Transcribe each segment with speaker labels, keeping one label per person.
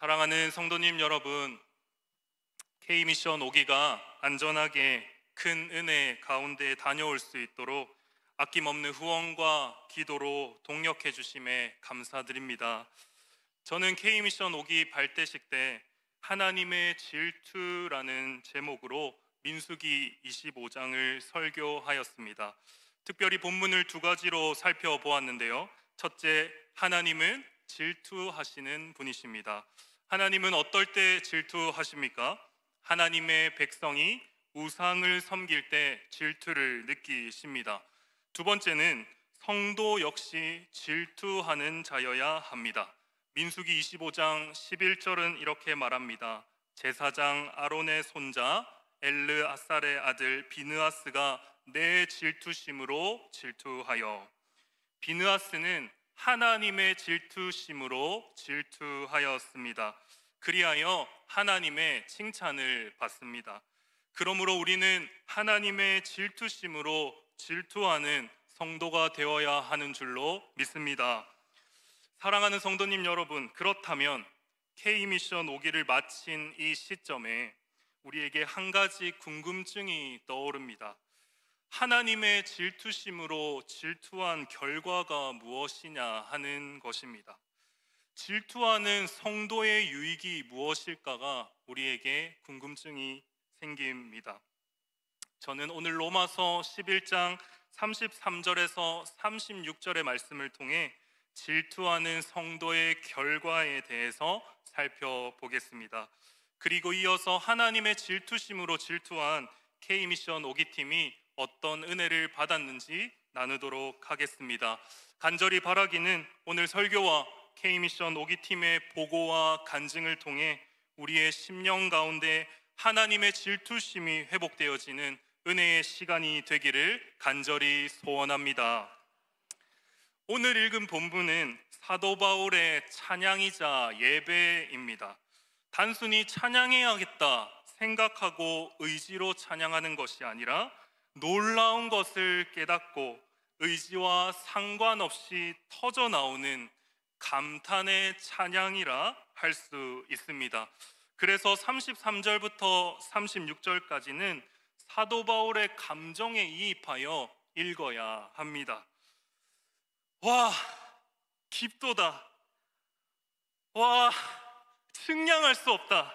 Speaker 1: 사랑하는 성도님 여러분, K미션 5기가 안전하게 큰 은혜 가운데 다녀올 수 있도록 아낌없는 후원과 기도로 동력해 주심에 감사드립니다. 저는 K미션 5기 발대식 때 하나님의 질투라는 제목으로 민수기 25장을 설교하였습니다. 특별히 본문을 두 가지로 살펴보았는데요. 첫째, 하나님은 질투하시는 분이십니다. 하나님은 어떨 때 질투하십니까? 하나님의 백성이 우상을 섬길 때 질투를 느끼십니다. 두 번째는 성도 역시 질투하는 자여야 합니다. 민수기 25장 11절은 이렇게 말합니다. 제사장 아론의 손자 엘르아살의 아들 비느하스가 내 질투심으로 질투하여. 비느하스는 하나님의 질투심으로 질투하였습니다. 그리하여 하나님의 칭찬을 받습니다. 그러므로 우리는 하나님의 질투심으로 질투하는 성도가 되어야 하는 줄로 믿습니다. 사랑하는 성도님 여러분, 그렇다면 K미션 5기를 마친 이 시점에 우리에게 한 가지 궁금증이 떠오릅니다. 하나님의 질투심으로 질투한 결과가 무엇이냐 하는 것입니다. 질투하는 성도의 유익이 무엇일까가 우리에게 궁금증이 생깁니다. 저는 오늘 로마서 11장 33절에서 36절의 말씀을 통해 질투하는 성도의 결과에 대해서 살펴보겠습니다. 그리고 이어서 하나님의 질투심으로 질투한 K미션 5기 팀이 어떤 은혜를 받았는지 나누도록 하겠습니다. 간절히 바라기는 오늘 설교와 K미션 5기 팀의 보고와 간증을 통해 우리의 심령 가운데 하나님의 질투심이 회복되어지는 은혜의 시간이 되기를 간절히 소원합니다. 오늘 읽은 본문은 사도 바울의 찬양이자 예배입니다. 단순히 찬양해야겠다 생각하고 의지로 찬양하는 것이 아니라 놀라운 것을 깨닫고 의지와 상관없이 터져 나오는 감탄의 찬양이라 할 수 있습니다. 그래서 33절부터 36절까지는 사도 바울의 감정에 이입하여 읽어야 합니다. 와, 깊도다. 와, 측량할 수 없다.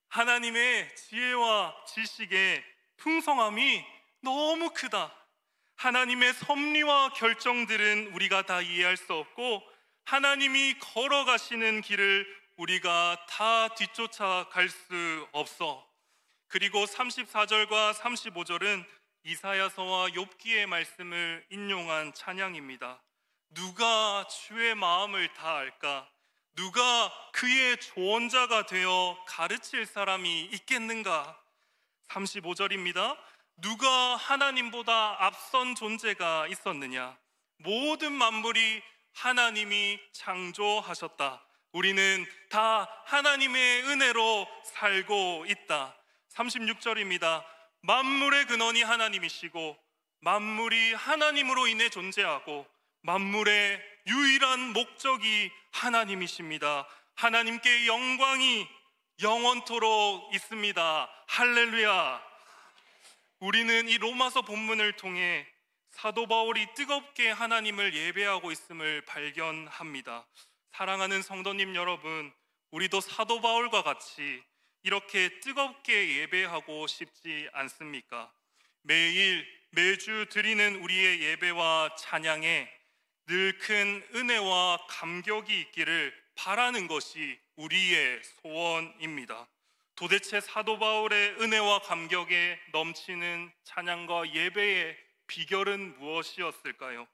Speaker 1: 하나님의 지혜와 지식의 풍성함이 너무 크다. 하나님의 섭리와 결정들은 우리가 다 이해할 수 없고 하나님이 걸어가시는 길을 우리가 다 뒤쫓아갈 수 없어. 그리고 34절과 35절은 이사야서와 욥기의 말씀을 인용한 찬양입니다. 누가 주의 마음을 다 알까? 누가 그의 조언자가 되어 가르칠 사람이 있겠는가? 35절입니다. 누가 하나님보다 앞선 존재가 있었느냐? 모든 만물이 하나님이 창조하셨다. 우리는 다 하나님의 은혜로 살고 있다. 36절입니다. 만물의 근원이 하나님이시고 만물이 하나님으로 인해 존재하고 만물의 유일한 목적이 하나님이십니다. 하나님께 영광이 영원토록 있습니다. 할렐루야. 우리는 이 로마서 본문을 통해 사도 바울이 뜨겁게 하나님을 예배하고 있음을 발견합니다. 사랑하는 성도님 여러분, 우리도 사도 바울과 같이 이렇게 뜨겁게 예배하고 싶지 않습니까? 매주 드리는 우리의 예배와 찬양에 늘 큰 은혜와 감격이 있기를 바라는 것이 우리의 소원입니다. 도대체 사도 바울의 은혜와 감격에 넘치는 찬양과 예배의 비결은 무엇이었을까요?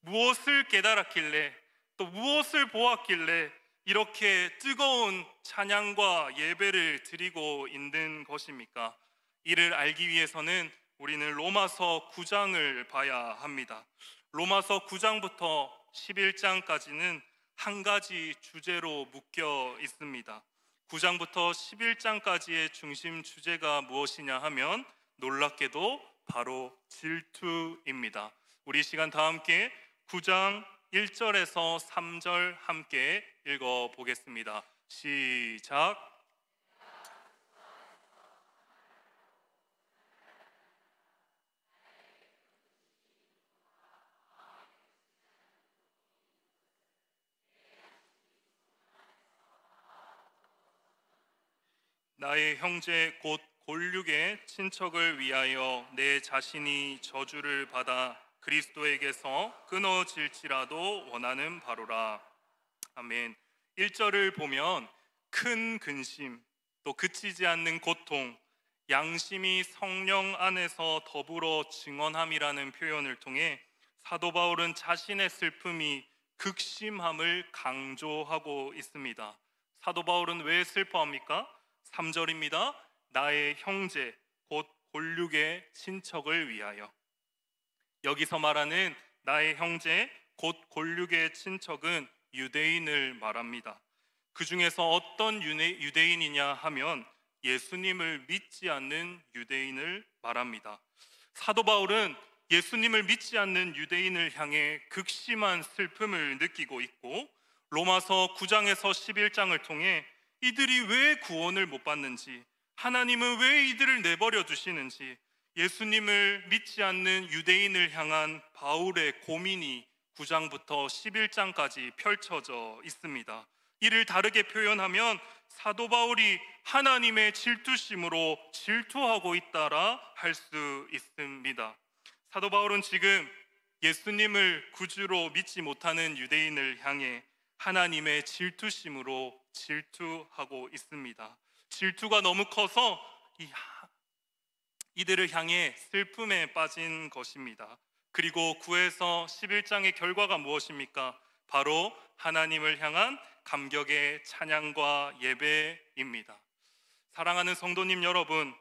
Speaker 1: 무엇을 깨달았길래 또 무엇을 보았길래 이렇게 뜨거운 찬양과 예배를 드리고 있는 것입니까? 이를 알기 위해서는 우리는 로마서 9장을 봐야 합니다. 로마서 9장부터 11장까지는 한 가지 주제로 묶여 있습니다. 9장부터 11장까지의 중심 주제가 무엇이냐 하면 놀랍게도 바로 질투입니다. 우리 시간 다 함께 9장 1절에서 3절 함께 읽어보겠습니다. 시작. 나의 형제 곧 골육의 친척을 위하여 내 자신이 저주를 받아 그리스도에게서 끊어질지라도 원하는 바로라. 아멘. 1절을 보면 큰 근심, 또 그치지 않는 고통, 양심이 성령 안에서 더불어 증언함이라는 표현을 통해 사도 바울은 자신의 슬픔이 극심함을 강조하고 있습니다. 사도 바울은 왜 슬퍼합니까? 3절입니다. 나의 형제 곧 골육의 친척을 위하여. 여기서 말하는 나의 형제 곧 골육의 친척은 유대인을 말합니다. 그 중에서 어떤 유대인이냐 하면 예수님을 믿지 않는 유대인을 말합니다. 사도 바울은 예수님을 믿지 않는 유대인을 향해 극심한 슬픔을 느끼고 있고, 로마서 9장에서 11장을 통해 이들이 왜 구원을 못 받는지, 하나님은 왜 이들을 내버려 두시는지, 예수님을 믿지 않는 유대인을 향한 바울의 고민이 9장부터 11장까지 펼쳐져 있습니다. 이를 다르게 표현하면 사도 바울이 하나님의 질투심으로 질투하고 있다라 할 수 있습니다. 사도 바울은 지금 예수님을 구주로 믿지 못하는 유대인을 향해 하나님의 질투심으로 질투하고 있습니다. 질투가 너무 커서 이들을 향해 슬픔에 빠진 것입니다. 그리고 9에서 11장의 결과가 무엇입니까? 바로 하나님을 향한 감격의 찬양과 예배입니다. 사랑하는 성도님 여러분,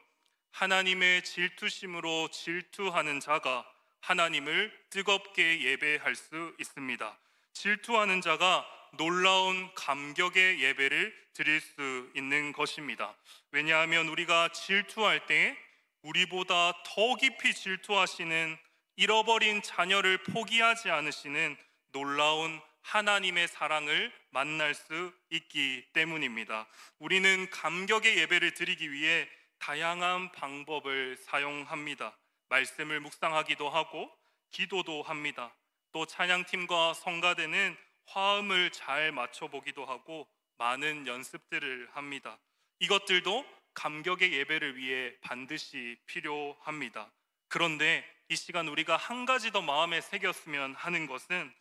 Speaker 1: 하나님의 질투심으로 질투하는 자가 하나님을 뜨겁게 예배할 수 있습니다. 질투하는 자가 놀라운 감격의 예배를 드릴 수 있는 것입니다. 왜냐하면 우리가 질투할 때 우리보다 더 깊이 질투하시는, 잃어버린 자녀를 포기하지 않으시는 놀라운 하나님의 사랑을 만날 수 있기 때문입니다. 우리는 감격의 예배를 드리기 위해 다양한 방법을 사용합니다. 말씀을 묵상하기도 하고 기도도 합니다. 또 찬양팀과 성가대는 화음을 잘 맞춰보기도 하고 많은 연습들을 합니다. 이것들도 감격의 예배를 위해 반드시 필요합니다. 그런데 이 시간 우리가 한 가지 더 마음에 새겼으면 하는 것은,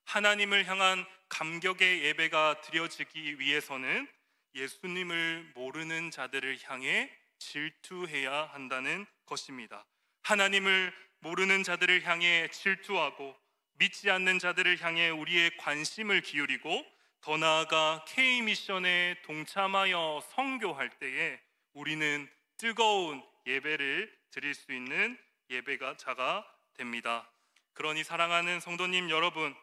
Speaker 1: 하나님을 향한 감격의 예배가 드려지기 위해서는 예수님을 모르는 자들을 향해 질투해야 한다는 것입니다. 하나님을 모르는 자들을 향해 질투하고 믿지 않는 자들을 향해 우리의 관심을 기울이고, 더 나아가 K미션에 동참하여 선교할 때에 우리는 뜨거운 예배를 드릴 수 있는 예배자가 됩니다. 그러니 사랑하는 성도님 여러분,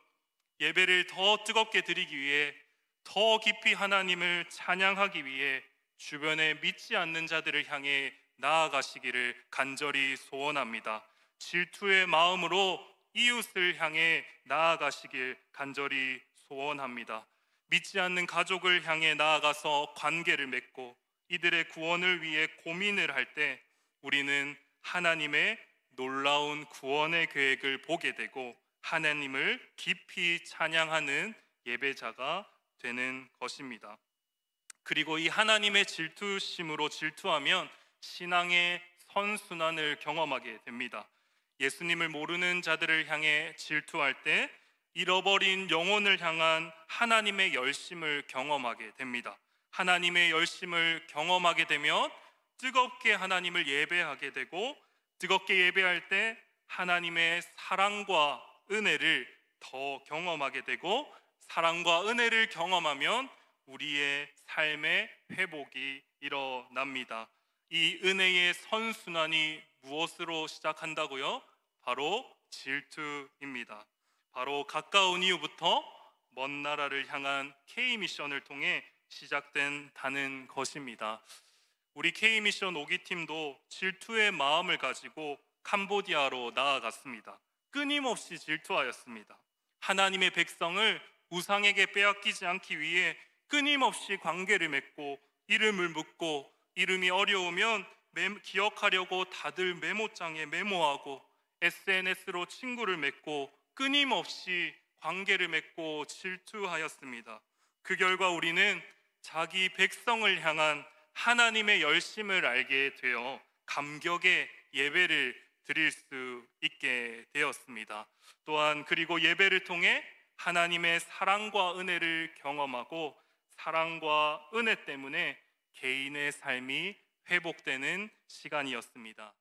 Speaker 1: 예배를 더 뜨겁게 드리기 위해, 더 깊이 하나님을 찬양하기 위해 주변에 믿지 않는 자들을 향해 나아가시기를 간절히 소원합니다. 질투의 마음으로 이웃을 향해 나아가시길 간절히 소원합니다. 믿지 않는 가족을 향해 나아가서 관계를 맺고 이들의 구원을 위해 고민을 할 때 우리는 하나님의 놀라운 구원의 계획을 보게 되고 하나님을 깊이 찬양하는 예배자가 되는 것입니다. 그리고 이 하나님의 질투심으로 질투하면 신앙의 선순환을 경험하게 됩니다. 예수님을 모르는 자들을 향해 질투할 때 잃어버린 영혼을 향한 하나님의 열심을 경험하게 됩니다. 하나님의 열심을 경험하게 되면 뜨겁게 하나님을 예배하게 되고, 뜨겁게 예배할 때 하나님의 사랑과 은혜를 더 경험하게 되고, 사랑과 은혜를 경험하면 우리의 삶의 회복이 일어납니다. 이 은혜의 선순환이 무엇으로 시작한다고요? 바로 질투입니다. 바로 가까운 이후부터 먼 나라를 향한 K미션을 통해 시작된다는 것입니다. 우리 K미션 5기 팀도 질투의 마음을 가지고 캄보디아로 나아갔습니다. 끊임없이 질투하였습니다. 하나님의 백성을 우상에게 빼앗기지 않기 위해 끊임없이 관계를 맺고 이름을 묻고 이름이 어려우면 기억하려고 다들 메모장에 메모하고 SNS로 친구를 맺고 끊임없이 관계를 맺고 질투하였습니다. 그 결과 우리는 자기 백성을 향한 하나님의 열심을 알게 되어 감격의 예배를 드릴 수 있게 되었습니다. 또한 그리고 예배를 통해 하나님의 사랑과 은혜를 경험하고 사랑과 은혜 때문에 개인의 삶이 회복되는 시간이었습니다.